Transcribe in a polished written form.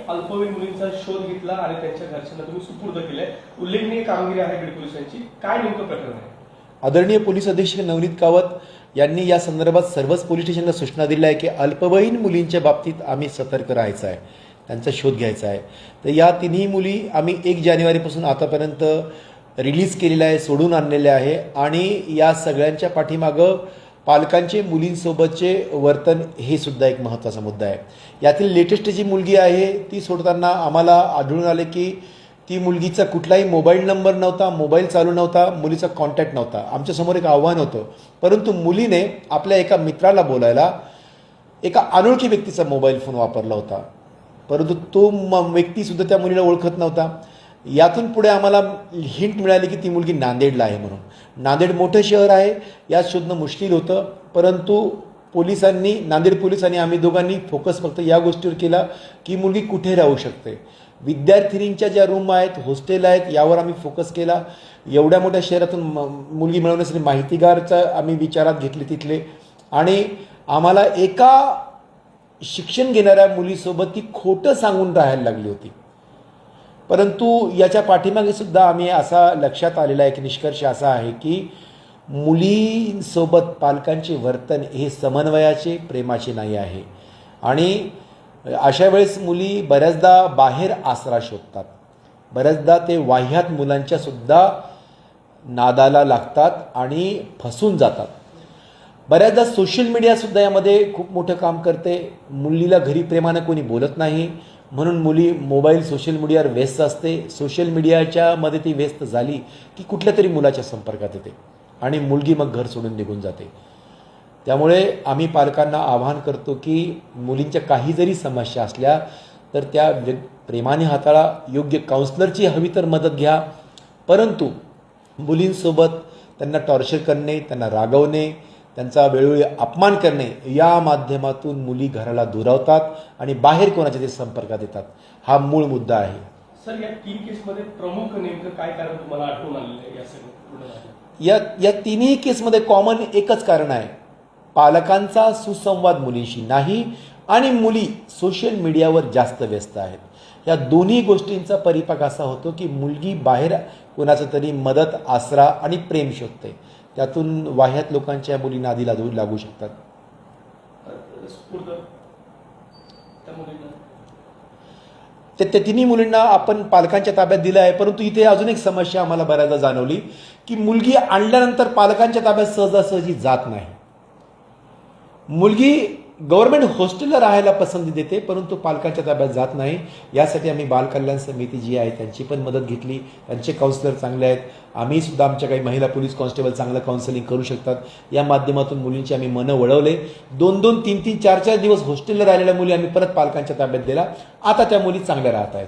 अल्पवयीन मुलींचा शोध घेतला आणि त्यांच्या घरच्यांना तुम्ही सुपूर्द केले. उल्लेखनीय कामगिरी आहे बीड पोलिसांची. काय नेमकं प्रकरण आहे? आदरणीय पोलीस अधीक्षक नवनीत कावत यांनी या संदर्भात सर्वच पोलीस स्टेशनला सूचना दिल्या आहे की अल्पवयीन मुलींच्या बाबतीत आम्ही सतर्क राहायचं आहे, त्यांचा शोध घ्यायचा आहे. तर या तिन्ही मुली आम्ही 1 जानेवारीपासून आतापर्यंत रिलीज केलेल्या आहे, सोडून आणलेल्या आहे. आणि या सगळ्यांच्या पाठीमागं पालकांचे मुलींसोबतचे वर्तन हे सुद्धा एक महत्त्वाचा मुद्दा आहे. यातील लेटेस्ट जी मुलगी आहे ती सोडताना आम्हाला आढळून आले की ती मुलगीचा कुठलाही मोबाईल नंबर नव्हता, मोबाईल चालू नव्हता, मुलीचा कॉन्टॅक्ट नव्हता. आमच्यासमोर एक आव्हान होतं, परंतु मुलीने आपल्या एका मित्राला बोलायला एका अनोळखी व्यक्तीचा मोबाईल फोन वापरला होता, परंतु तो व्यक्तीसुद्धा त्या मुलीला ओळखत नव्हता. यातून पुढे आम्हाला हिंट मिळाली की ती मुलगी नांदेडला आहे म्हणून. नांदेड मोठं शहर आहे, यात शोधणं मुश्किल होतं, परंतु पोलिसांनी, नांदेड पोलिसांनी आम्ही दोघांनी फोकस फक्त या गोष्टीवर केला की मुलगी कुठे राहू शकते. विद्यार्थिनींच्या ज्या रूम आहेत, हॉस्टेल आहेत, यावर आम्ही फोकस केला. एवढ्या मोठ्या शहरातून मुलगी मिळवण्यासाठी माहितीगारचा आम्ही विचारात घेतले तिथले. आणि आम्हाला एका शिक्षण घेणाऱ्या मुलीसोबत ती खोटं सांगून राहायला लागली होती. परंतु याच्या पाठीमागे सुद्धा आम्ही असा लक्षात आलेला आहे की निष्कर्ष असा आहे की मुलींसोबत पालकांचे वर्तन हे समन्वयाचे, प्रेमाचे नाही आहे. आणि अशा वेळेस मुली बऱ्याचदा बाहेर आसरा शोधतात, बऱ्याचदा ते वाह्यात मुलांच्या सुद्धा नादाला लागतात आणि फसून जातात. बऱ्याचदा सोशल मीडियासुद्धा यामध्ये खूप मोठं काम करते. मुलीला घरी प्रेमानं कोणी बोलत नाही म्हणून मुली मोबाईल, सोशल मीडियावर व्यस्त असते. सोशल मीडियाच्या मध्ये ती व्यस्त झाली की कुठल्या तरी मुलाच्या संपर्कात येते आणि मुलगी मग घर सोडून निघून जाते. त्यामुळे आम्ही पालकांना आवाहन करतो की मुलींच्या काही जरी समस्या असल्या तर त्या प्रेमाने हाताळा. योग्य काउन्सलरची हवी तर मदत घ्या, परंतु मुलींसोबत त्यांना टॉर्चर करणे, त्यांना रागवणे, त्यांचा वेळोवेळी अपमान करणे या माध्यमातून मुली घराला दुरावतात आणि बाहेर कोणाच्या तरी संपर्कात येतात. हा मूळ मुद्दा आहे. सर, या 3 केसमध्ये प्रमुख नेमकं काय कारण तुम्हाला आठवून आलेलं आहे? या सगळं या तिन्ही केसमध्ये कॉमन एकच कारण आहे, पालकांचा सुसंवाद मुलींशी नाही आणि मुली सोशल मीडियावर जास्त व्यस्त आहेत. या दोन्ही गोष्टींचा परिपाक असा होतो की मुलगी बाहेर कोणाचं तरी मदत, आसरा आणि प्रेम शोधते. त्यातून वाह्यात लोकांच्या मुली नादी लागू शकतात. त्या तिन्ही मुलींना आपण पालकांच्या ताब्यात दिलं आहे. परंतु इथे अजून एक समस्या आम्हाला बऱ्याचदा जाणवली की मुलगी आणल्यानंतर पालकांच्या ताब्यात सहजासहजी जात नाही. मुलगी गव्हर्नमेंट हॉस्टेलला राहायला पसंती देते, परंतु पालकांच्या ताब्यात जात नाही. यासाठी आम्ही बाल कल्याण समिती जी आहे त्यांची पण मदत घेतली. त्यांचे काउन्सिलर चांगले आहेत. आम्ही सुद्धा आमच्या काही महिला पोलीस कॉन्स्टेबल चांगलं काउन्सिलिंग करू शकतात. या माध्यमातून मुलींची आम्ही मनं वळवले. 2-2, 3-3, 4-4 दिवस हॉस्टेलला राहिलेल्या मुली आम्ही परत पालकांच्या ताब्यात दिला. आता त्या मुली चांगल्या राहत आहेत.